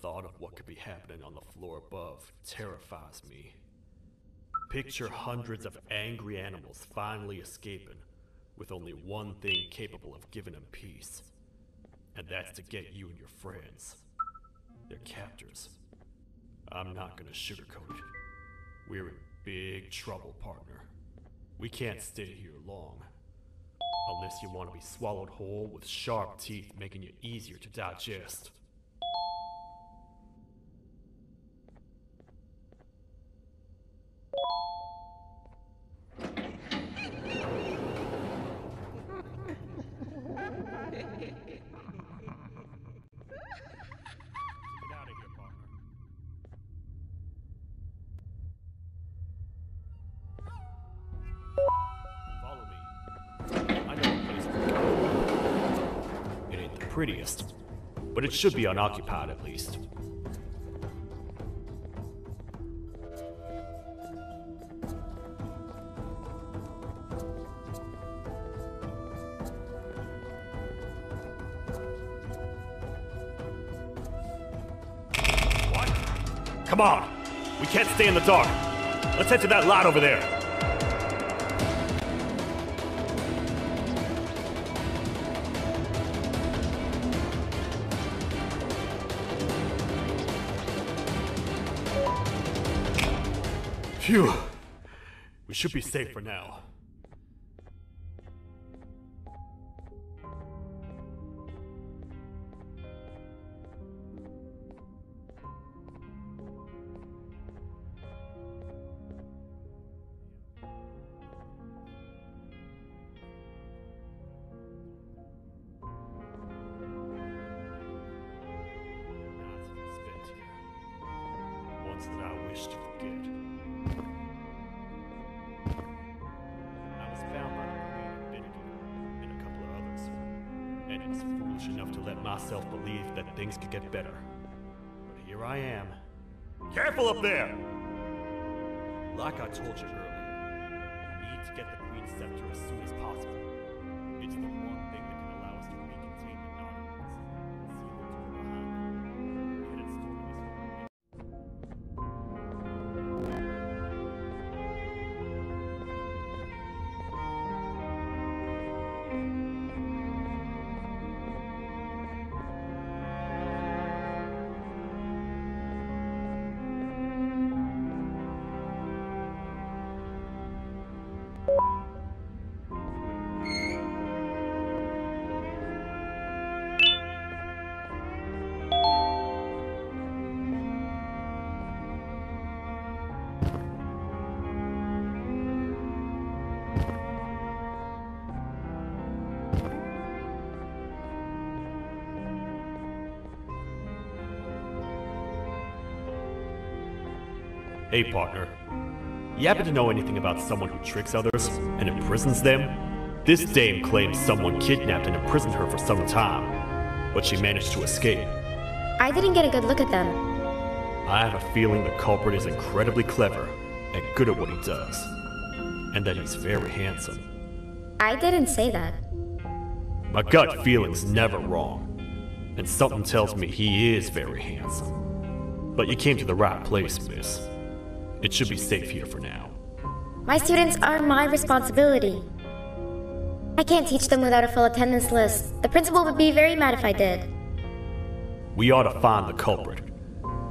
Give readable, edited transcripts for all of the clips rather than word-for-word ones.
thought of what could be happening on the floor above terrifies me. Picture hundreds of angry animals finally escaping, with only one thing capable of giving them peace. And that's to get you and your friends, their captors. I'm not gonna sugarcoat it. We're in big trouble, partner. We can't stay here long. Unless you want to be swallowed whole with sharp teeth making you easier to digest. Prettiest, but it should be unoccupied at least. What? Come on! We can't stay in the dark! Let's head to that lot over there! Phew. We should be safe for now. Ones that I wish to forget. Foolish enough to let myself believe that things could get better. But here I am. Careful up there! Like I told you earlier, we need to get the Queen's scepter as soon as possible. It's the one thing that can allow us to recontain the Naughty Ones. Seal the door behind. Get it started as Hey partner, you happen to know anything about someone who tricks others and imprisons them? This dame claims someone kidnapped and imprisoned her for some time, but she managed to escape. I didn't get a good look at them. I have a feeling the culprit is incredibly clever and good at what he does, and that he's very handsome. I didn't say that. My gut feeling's never wrong, and something tells me he is very handsome. But you came to the right place, miss. It should be safe here for now. My students are my responsibility. I can't teach them without a full attendance list. The principal would be very mad if I did. We ought to find the culprit,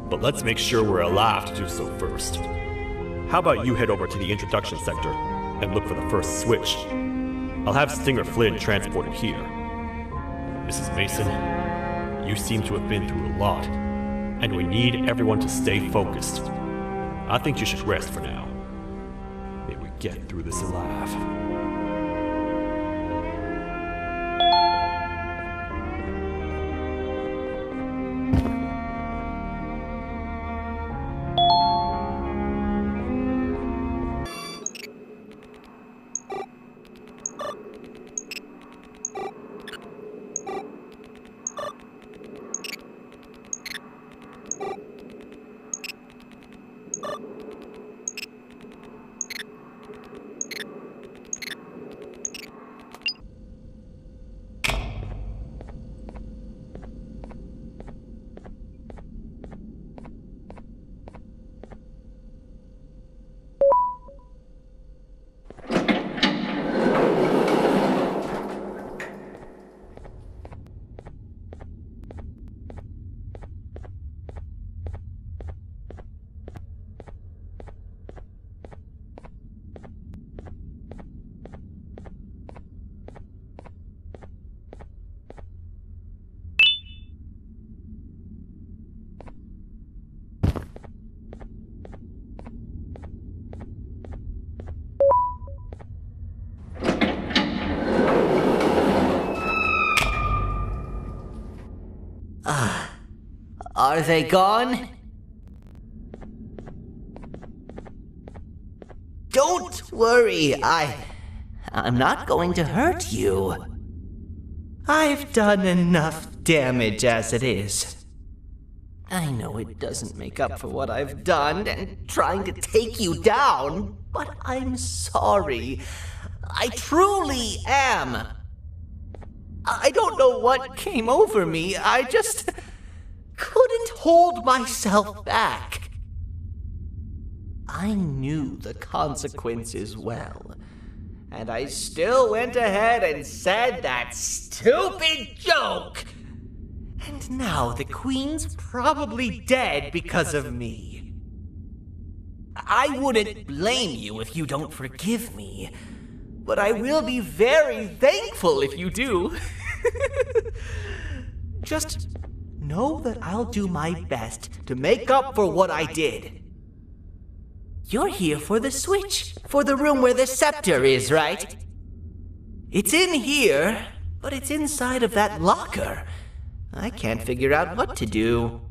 but let's make sure we're alive to do so first. How about you head over to the introduction sector and look for the first switch? I'll have Stinger Flynn transported here. Mrs. Mason, you seem to have been through a lot, and we need everyone to stay focused. I think you should rest for now. May we get through this alive. Are they gone? Don't worry, I'm not going to hurt you. I've done enough damage as it is. I know it doesn't make up for what I've done and trying to take you down, but I'm sorry. I truly am. I don't know what came over me. I just couldn't hold myself back. I knew the consequences well, and I still went ahead and said that stupid joke. And now the Queen's probably dead because of me. I wouldn't blame you if you don't forgive me, but I will be very thankful if you do. Just know that I'll do my best to make up for what I did. You're here for the switch, for the room where the scepter is, right? It's in here, but it's inside of that locker. I can't figure out what to do.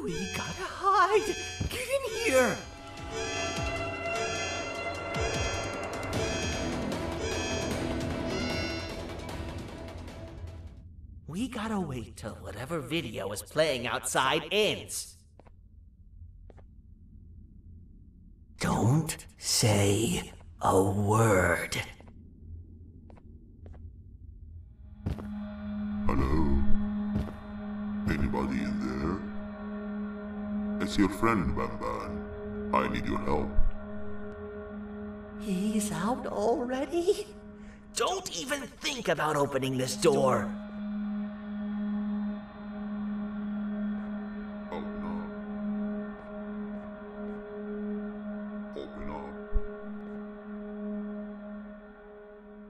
We gotta hide! Get in here! We gotta wait till whatever video is playing outside ends. Don't say a word. Hello? Anybody in there? It's your friend, Banban. I need your help. He's out already? Don't even think about opening this door.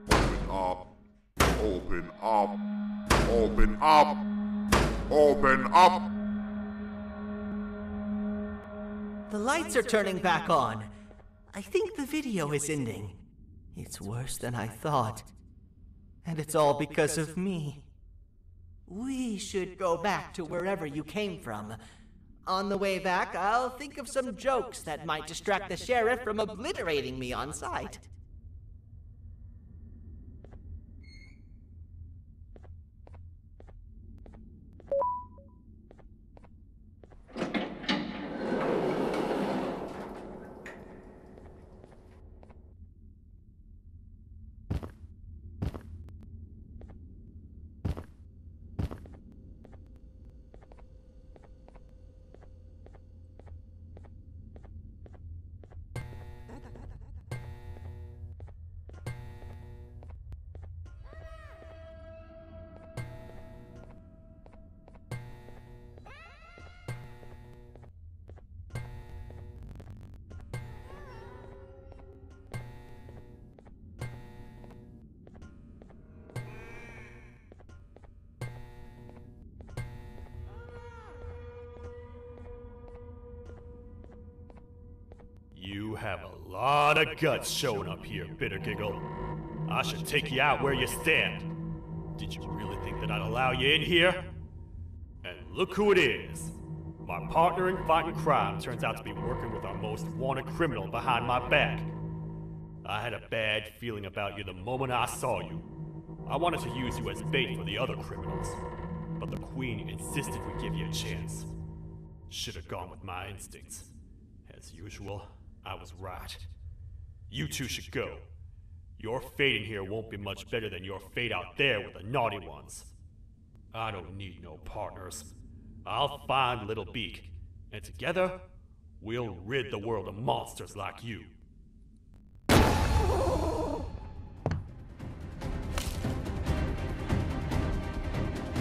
Open up. Open up. Open up. Open up. The lights are turning back on. I think the video is ending. It's worse than I thought. And it's all because of me. We should go back to wherever you came from. On the way back, I'll think of some jokes that might distract the sheriff from obliterating me on sight. You have a lot of guts showing up here, Bitter Giggle. I should take you out where you stand. Did you really think that I'd allow you in here? And look who it is. My partner in fighting crime turns out to be working with our most wanted criminal behind my back. I had a bad feeling about you the moment I saw you. I wanted to use you as bait for the other criminals, but the Queen insisted we give you a chance. Should have gone with my instincts. As usual, I was right. You two should go. Your fate in here won't be much better than your fate out there with the naughty ones. I don't need no partners. I'll find Little Beak, and together, we'll rid the world of monsters like you.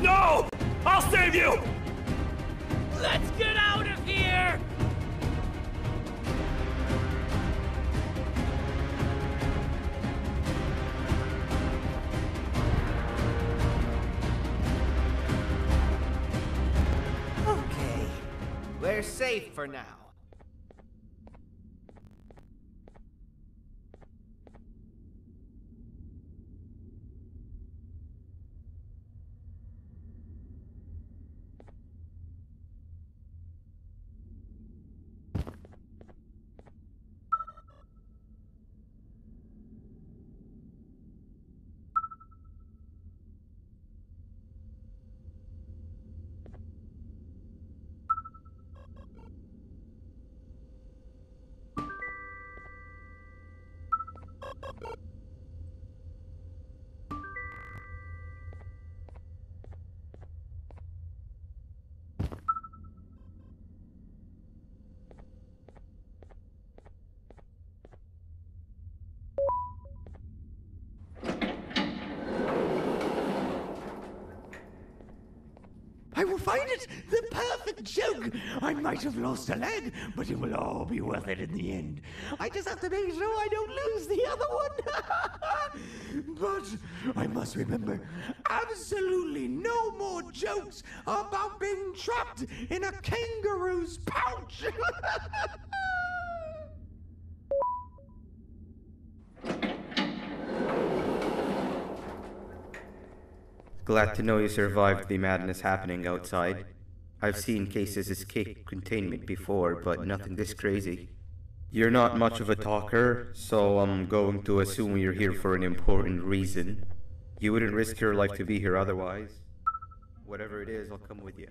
No! I'll save you! Let's get out of here! Okay, we're safe for now. I will find it! The perfect joke! I might have lost a leg, but it will all be worth it in the end. I just have to make sure I don't lose the other one. But I must remember, absolutely no more jokes about being trapped in a kangaroo's pouch. Glad to know you survived the madness happening outside. I've seen cases escape containment before, but nothing this crazy. You're not much of a talker, so I'm going to assume you're here for an important reason. You wouldn't risk your life to be here otherwise. Whatever it is, I'll come with you.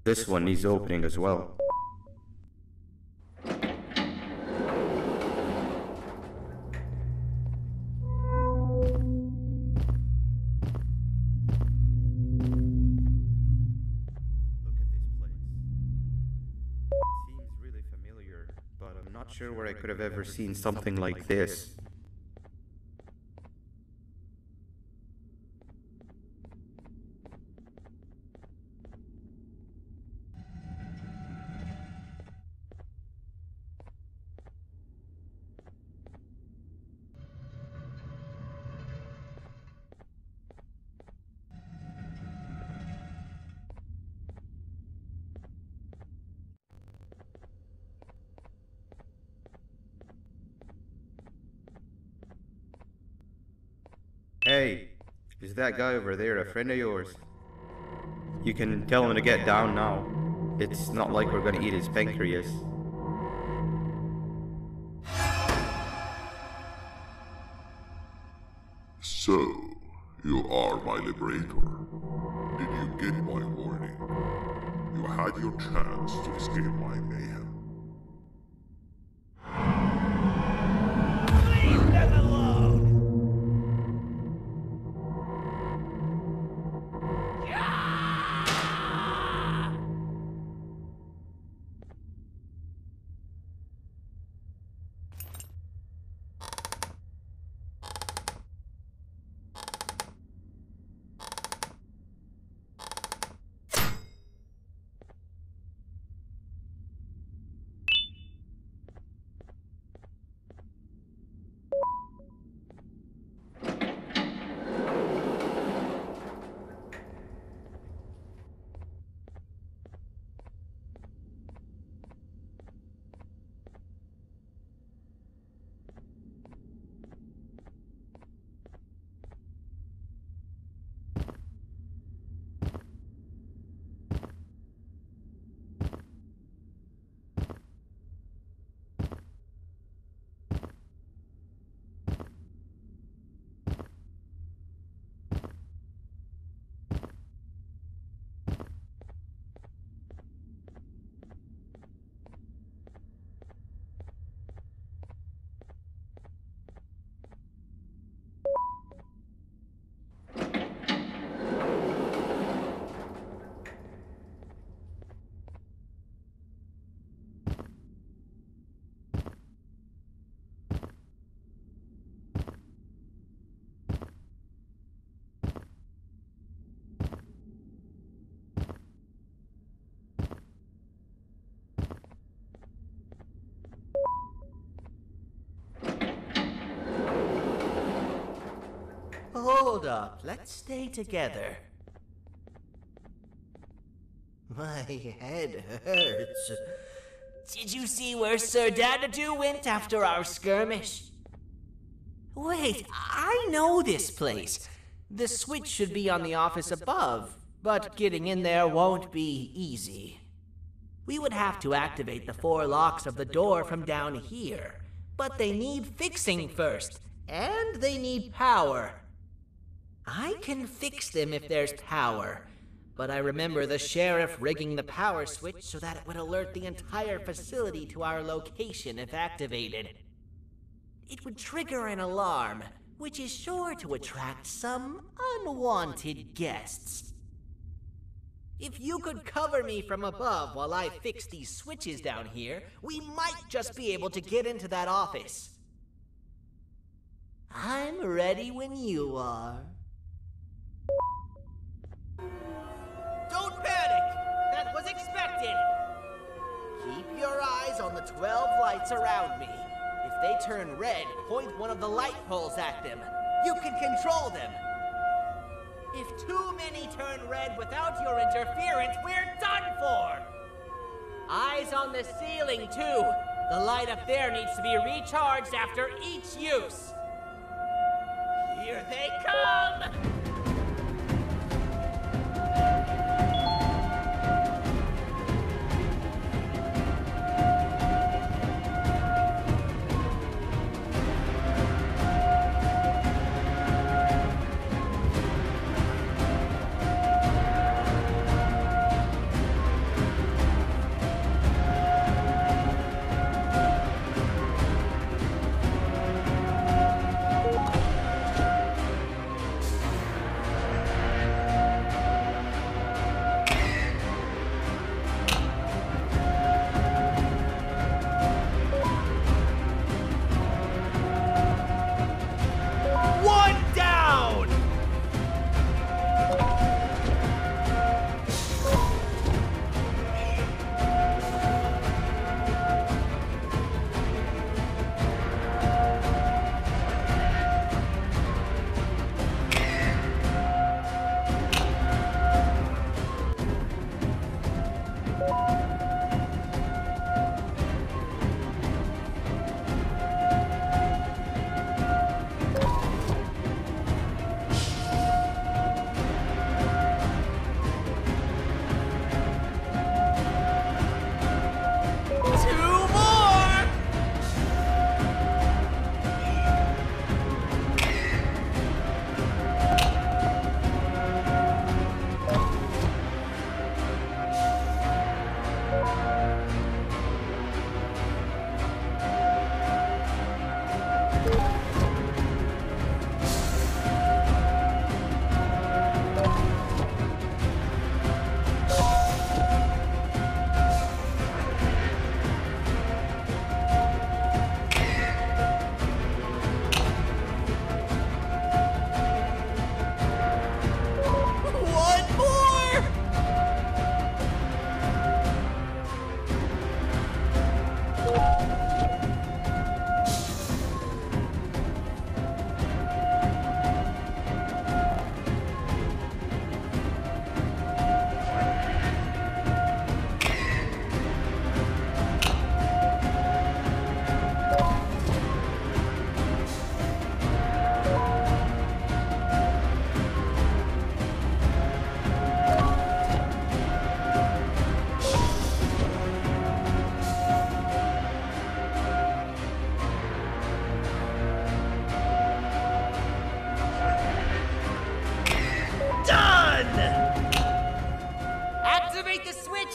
This one needs opening as well. Not sure where I could have ever seen something like this. Hey, is that guy over there a friend of yours? You can tell him to get down now. It's not like we're gonna eat his pancreas. So, you are my liberator. Did you get my warning? You had your chance to escape my mayhem. Leave them alone! Hold up, let's stay together. My head hurts. Did you see where Sir Dadadoo went after our skirmish? Wait, I know this place. The switch should be on the office above, but getting in there won't be easy. We would have to activate the 4 locks of the door from down here, but they need fixing first, and they need power. I can fix them if there's power, but I remember the sheriff rigging the power switch so that it would alert the entire facility to our location if activated. It would trigger an alarm, which is sure to attract some unwanted guests. If you could cover me from above while I fix these switches down here, we might just be able to get into that office. I'm ready when you are. Don't panic! That was expected! Keep your eyes on the 12 lights around me. If they turn red, point one of the light poles at them. You can control them. If too many turn red without your interference, we're done for! Eyes on the ceiling, too. The light up there needs to be recharged after each use. Here they come!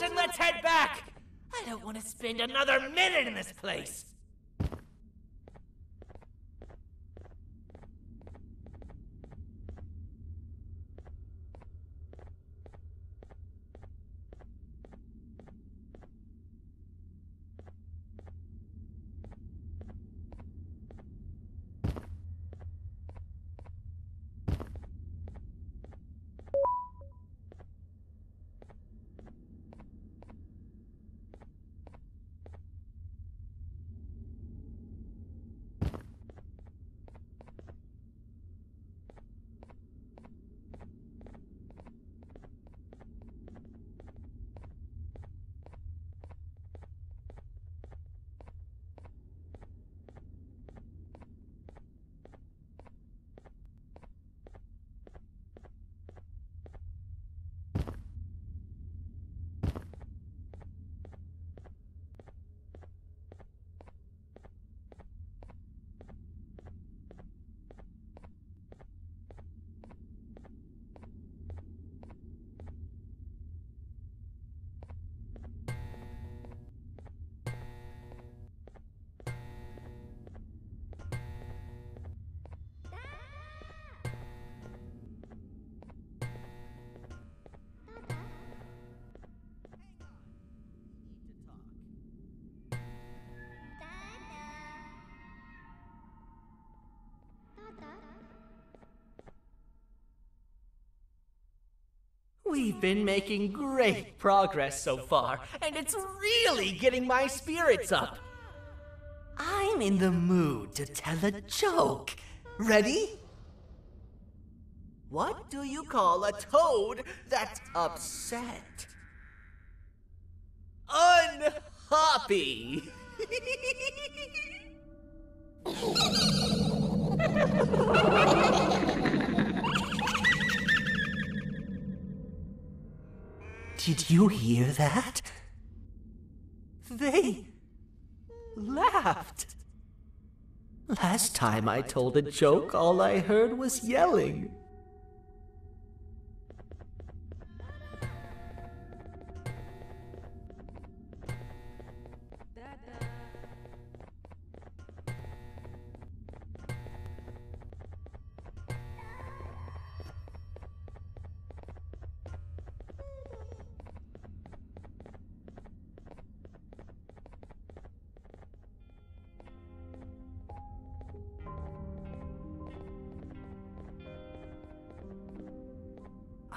And let's head back! I don't want to spend another minute in this place! We've been making great progress so far, and it's really getting my spirits up. I'm in the mood to tell a joke. Ready? What do you call a toad that's upset? Unhappy. Did you hear that? They laughed. Last time I told a joke, all I heard was yelling.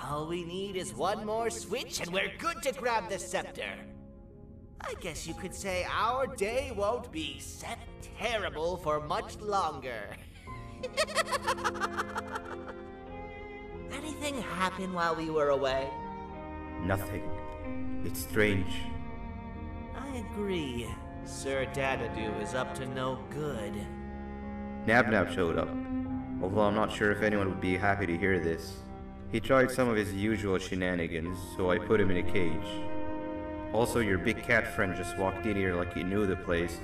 All we need is one more switch and we're good to grab the scepter. I guess you could say our day won't be terrible for much longer. Anything happen while we were away? Nothing. It's strange. I agree. Sir Dadadoo is up to no good. Nab showed up, although I'm not sure if anyone would be happy to hear this. He tried some of his usual shenanigans, so I put him in a cage. Also, your big cat friend just walked in here like he knew the place.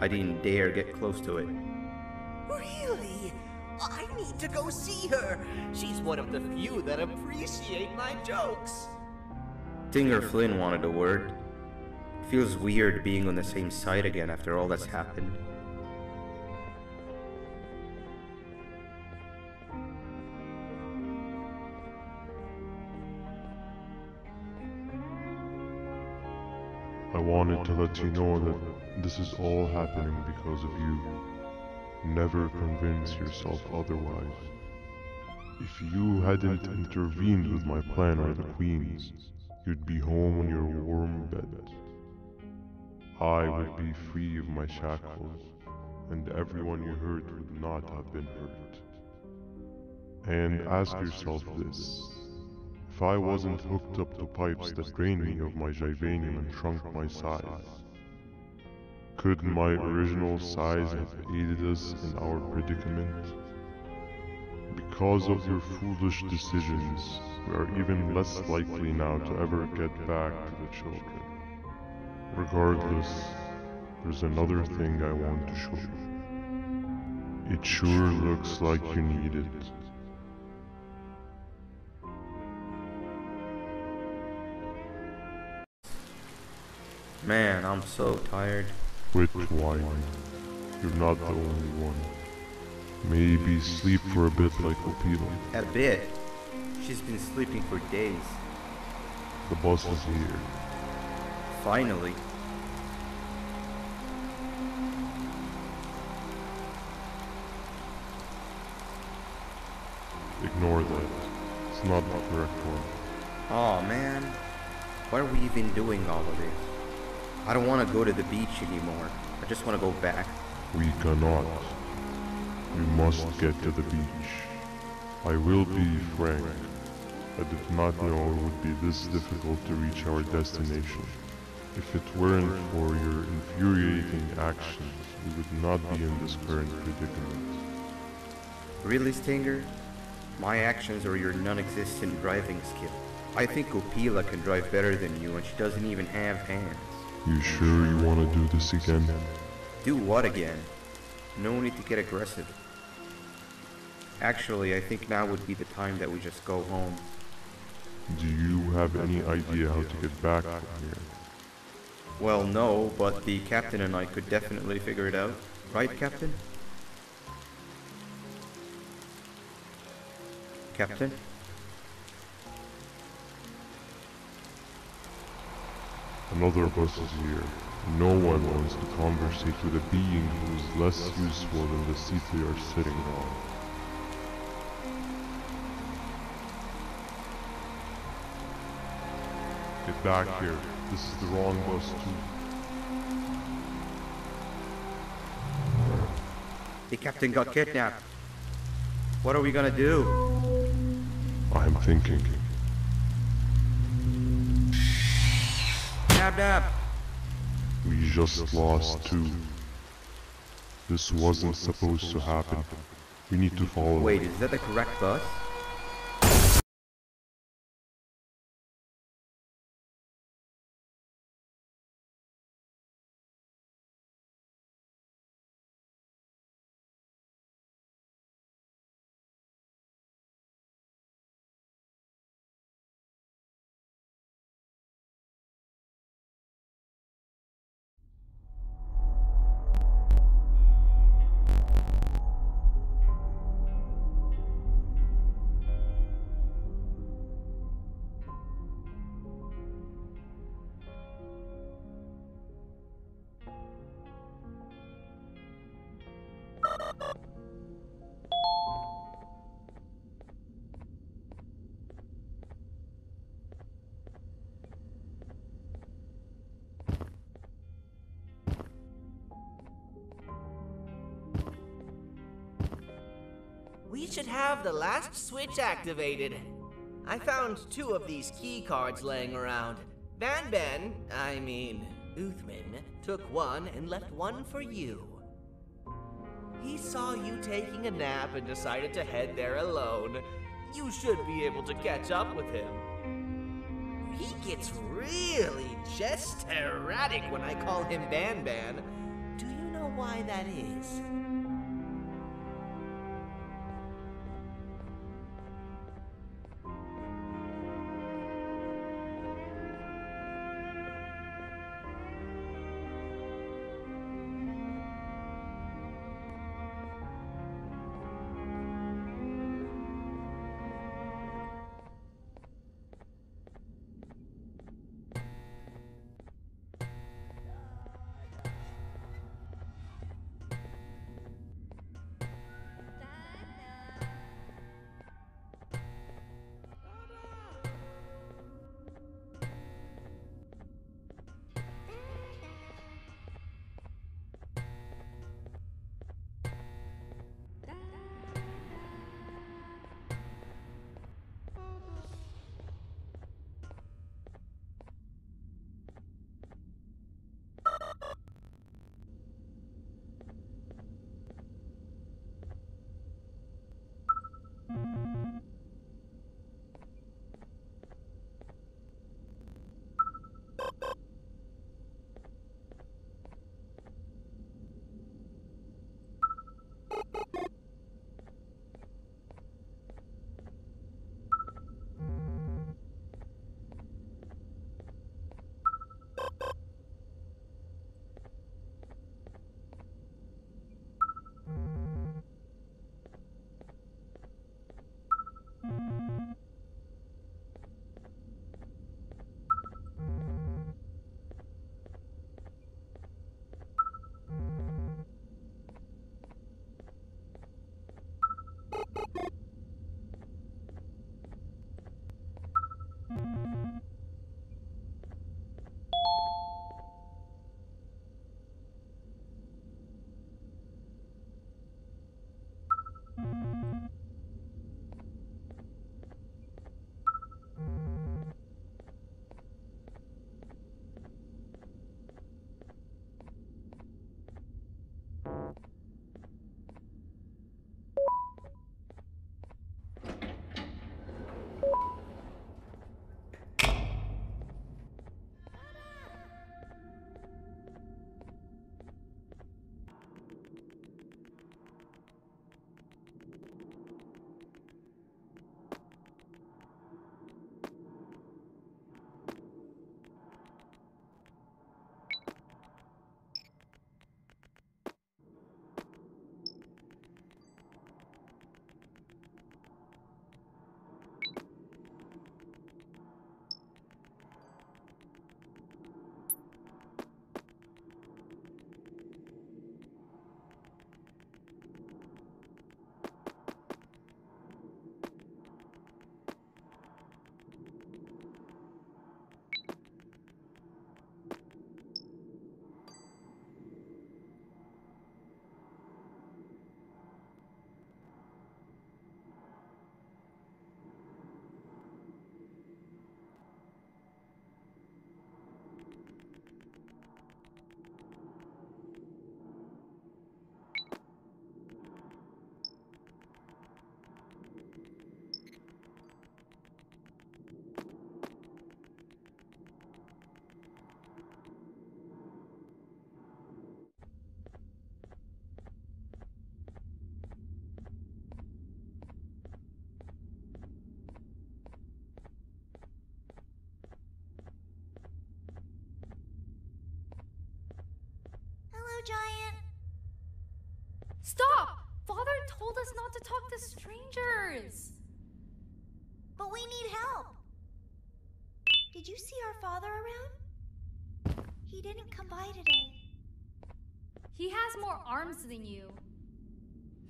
I didn't dare get close to it. Really? I need to go see her. She's one of the few that appreciate my jokes. Dinger Flynn wanted a word. Feels weird being on the same side again after all that's happened. I wanted to let you know that this is all happening because of you. Never convince yourself otherwise. If you hadn't intervened with my plan or the Queen's, you'd be home in your warm bed. I would be free of my shackles, and everyone you hurt would not have been hurt. And ask yourself this. If I wasn't hooked up to pipes that drained me of my Givanium and shrunk my size, could my original size have aided us in our predicament? Because of your foolish decisions, we are even less likely now to ever get back to the children. Regardless, there's another thing I want to show you. It sure looks like you need it. Man, I'm so tired. Quit whining. You're not the only one. Maybe sleep for a bit like Opila. A bit? She's been sleeping for days. The bus is here. Finally. Ignore that. It's not the correct one. Aw, man. Why are we even doing all of this? I don't want to go to the beach anymore. I just want to go back. We cannot. We must get to the beach. I will be frank. I did not know it would be this difficult to reach our destination. If it weren't for your infuriating actions, we would not be in this current predicament. Really, Stinger? My actions are your non-existent driving skill. I think Opila can drive better than you, and she doesn't even have hands. You sure you want to do this again? Do what again? No need to get aggressive. Actually, I think now would be the time that we just go home. Do you have any idea how to get back from here? Well, no, but the captain and I could definitely figure it out. Right, Captain? Captain? Another bus is here. No one wants to conversate with a being who is less useful than the seat they are sitting on. Get back here. This is the wrong bus too. The captain got kidnapped. What are we gonna do? I'm thinking. Dab dab. We just lost two. This wasn't supposed to happen. We need to follow. Wait, is that the correct bus? We should have the last switch activated. I found 2 of these key cards laying around. Banban, Uthman, took one and left one for you. He saw you taking a nap and decided to head there alone. You should be able to catch up with him. He gets really just erratic when I call him Banban. Do you know why that is? giant? Stop! Father told us not to talk to strangers. But we need help. Did you see our father around? He didn't come by today. He has more arms than you.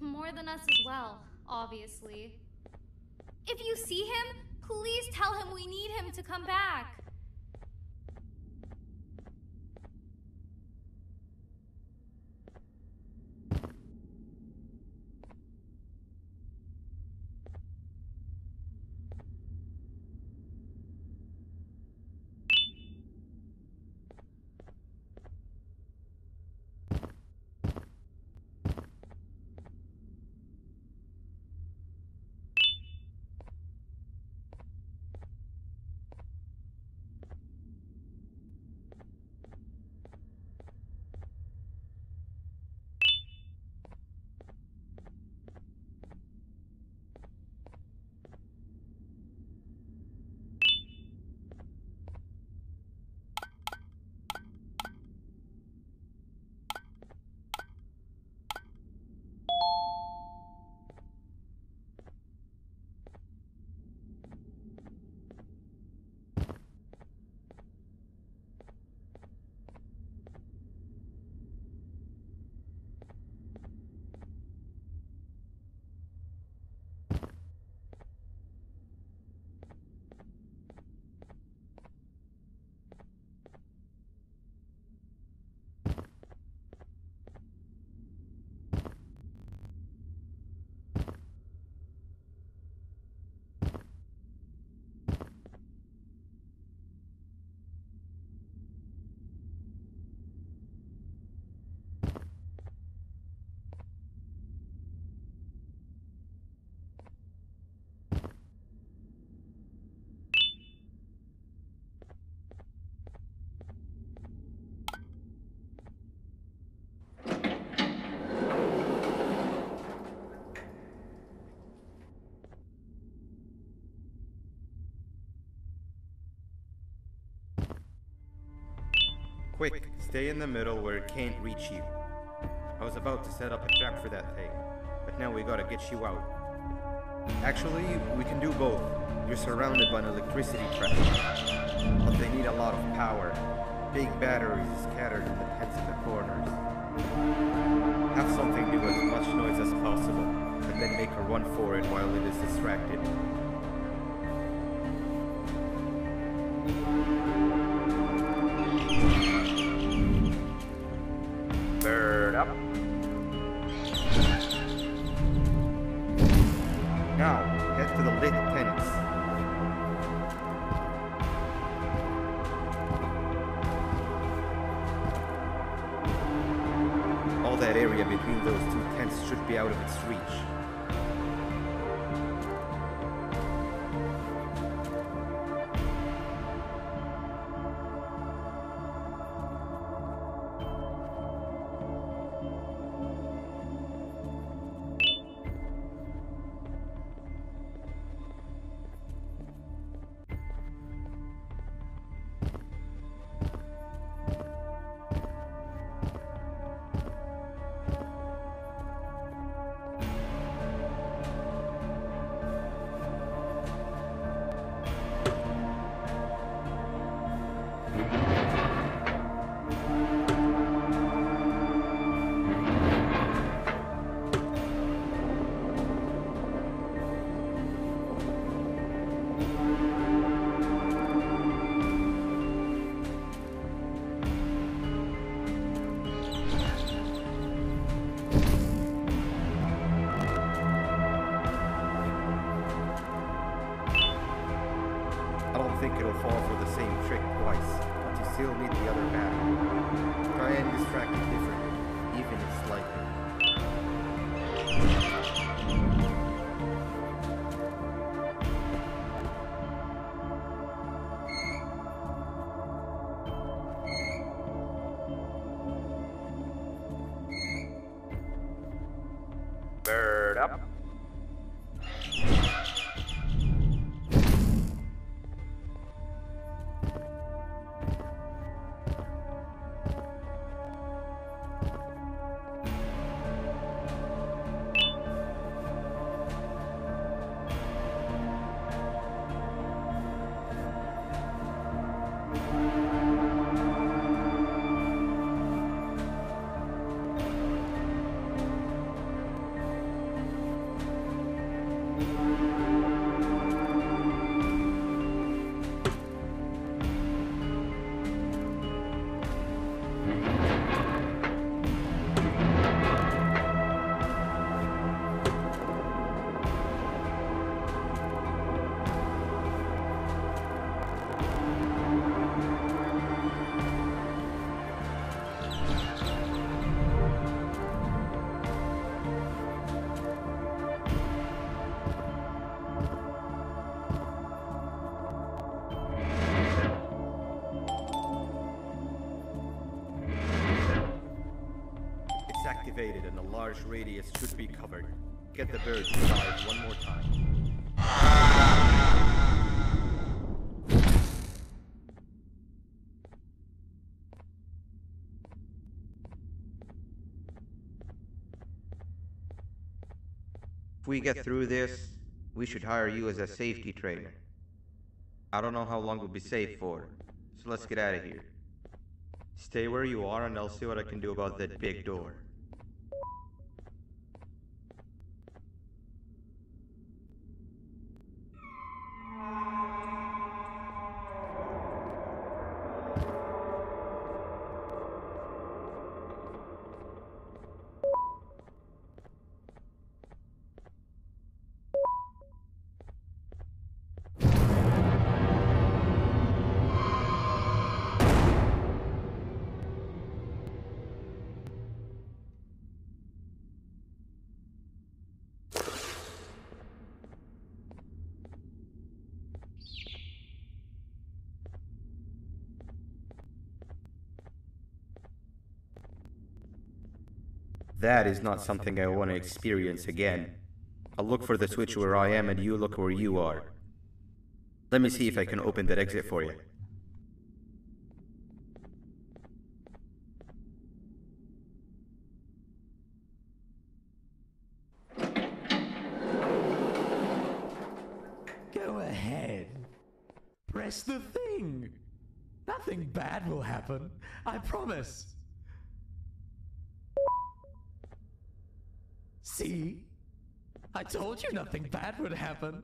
More than us as well, obviously. If you see him, please tell him we need him to come back. Quick, stay in the middle where it can't reach you. I was about to set up a trap for that thing, but now we gotta get you out. Actually, we can do both. You're surrounded by an electricity trap, but they need a lot of power. Big batteries scattered in the tents in the corners. Have something do as much noise as possible, and then make a run for it while it is distracted. Bird up. Now, head to the lit tents. All that area between those two tents should be out of its reach. I don't think it'll fall for the same trick twice, but you still need the other battery. Try and distract it differently, even if slightly. Bird up. activated and a large radius should be covered. Get the bird to dive one more time. If we get through this, we should hire you as a safety trainer. I don't know how long we'll be safe for, so let's get out of here. Stay where you are and I'll see what I can do about that big door. That is not something I want to experience again. I'll look for the switch where I am and you look where you are. Let me see if I can open that exit for you. Go ahead. Press the thing. Nothing bad will happen. I promise. See? I told you nothing bad would happen.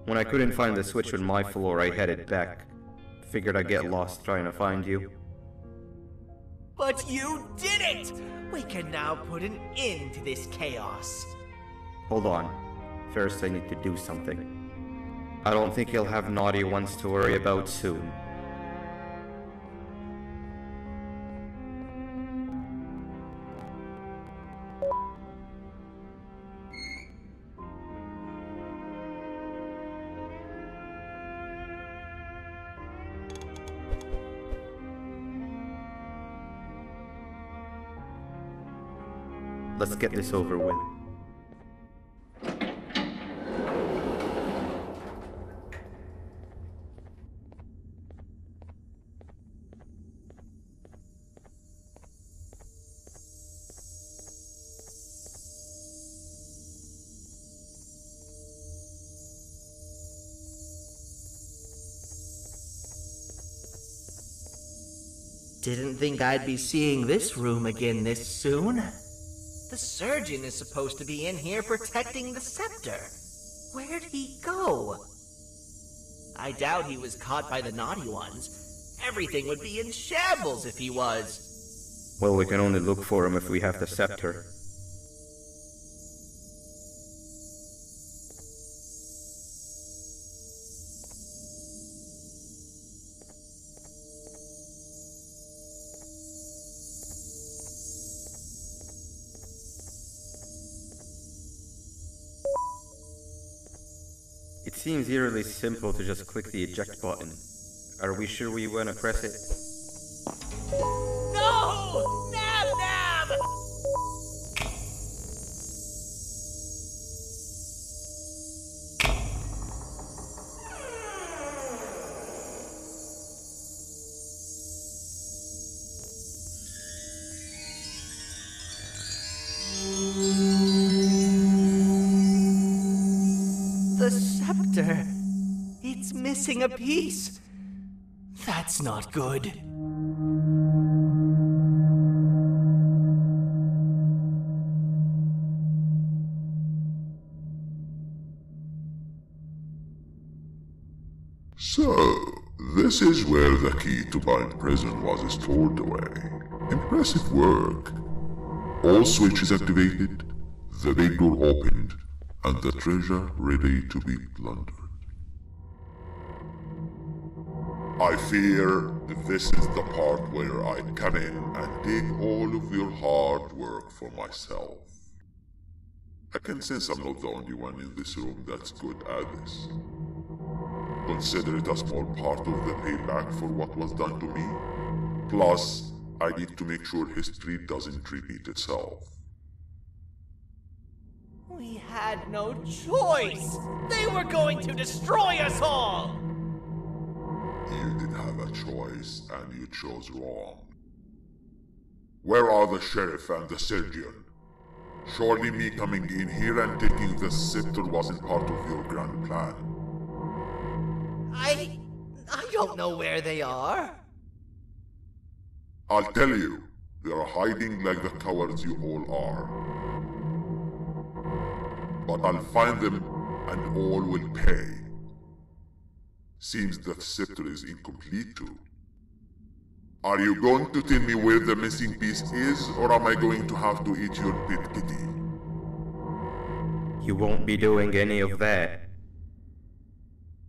When I couldn't find the switch on my floor, I headed back. Figured I'd get lost trying to find you. But you did it! We can now put an end to this chaos. Hold on. First I need to do something. I don't think he'll have naughty ones to worry about soon. Let's get this over with. Didn't think I'd be seeing this room again this soon. The surgeon is supposed to be in here protecting the scepter. Where'd he go? I doubt he was caught by the naughty ones. Everything would be in shambles if he was. Well, we can only look for him if we have the scepter. It seems eerily simple to just click the eject button. Are we sure we want to press it? No! Nab Nab! The scepter. It's missing a piece. That's not good. So, this is where the key to Bind Prison was stored away. Impressive work. All switches activated, the big door opened, and the treasure ready to be plundered. I fear this is the part where I come in and take all of your hard work for myself. I can sense I'm not the only one in this room that's good at this. Consider it a small part of the payback for what was done to me. Plus, I need to make sure history doesn't repeat itself. We had no choice! They were going to destroy us all! You did have a choice, and you chose wrong. Where are the sheriff and the surgeon? Surely me coming in here and taking the scepter wasn't part of your grand plan. I don't know where they are. I'll tell you, they're hiding like the cowards you all are. But I'll find them, and all will pay. Seems that scepter is incomplete too. Are you going to tell me where the missing piece is, or am I going to have to eat your pet kitty? You won't be doing any of that.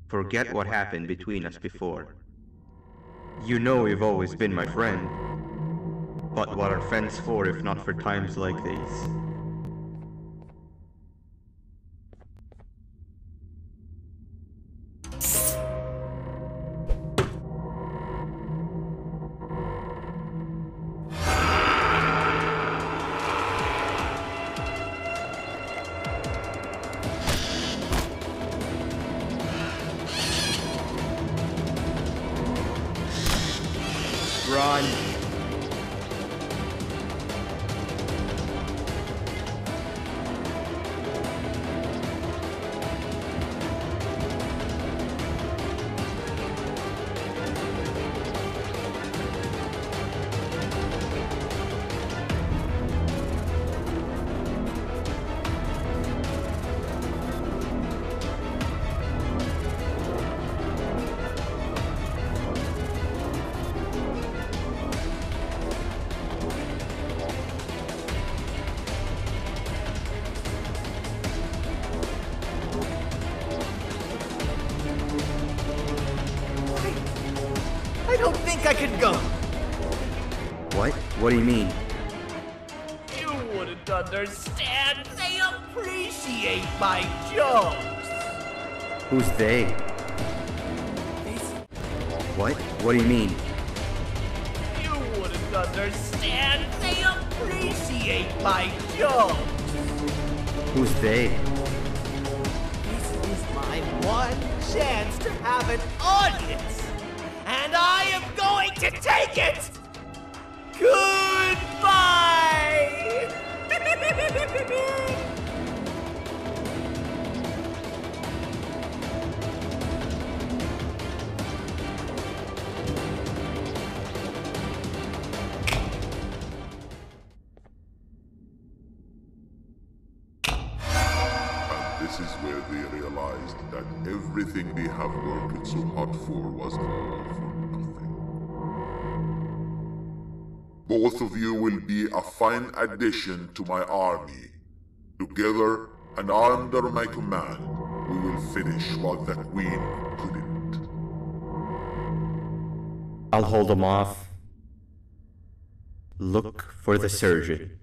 Forget what happened between us before. You know you've always been my friend. But what are friends for if not for times like these? Run! I don't think I could go. What? What do you mean? You wouldn't understand. They appreciate my jokes. Who's they? What? What do you mean? You wouldn't understand. They appreciate my jokes. Who's they? This is my one chance to have an audience, and I am going to take it. Goodbye. This is where they realized that everything they have worked so hard for was all for nothing. Both of you will be a fine addition to my army. Together and under my command, we will finish what the Queen couldn't. I'll hold them off. Look for the surgeon.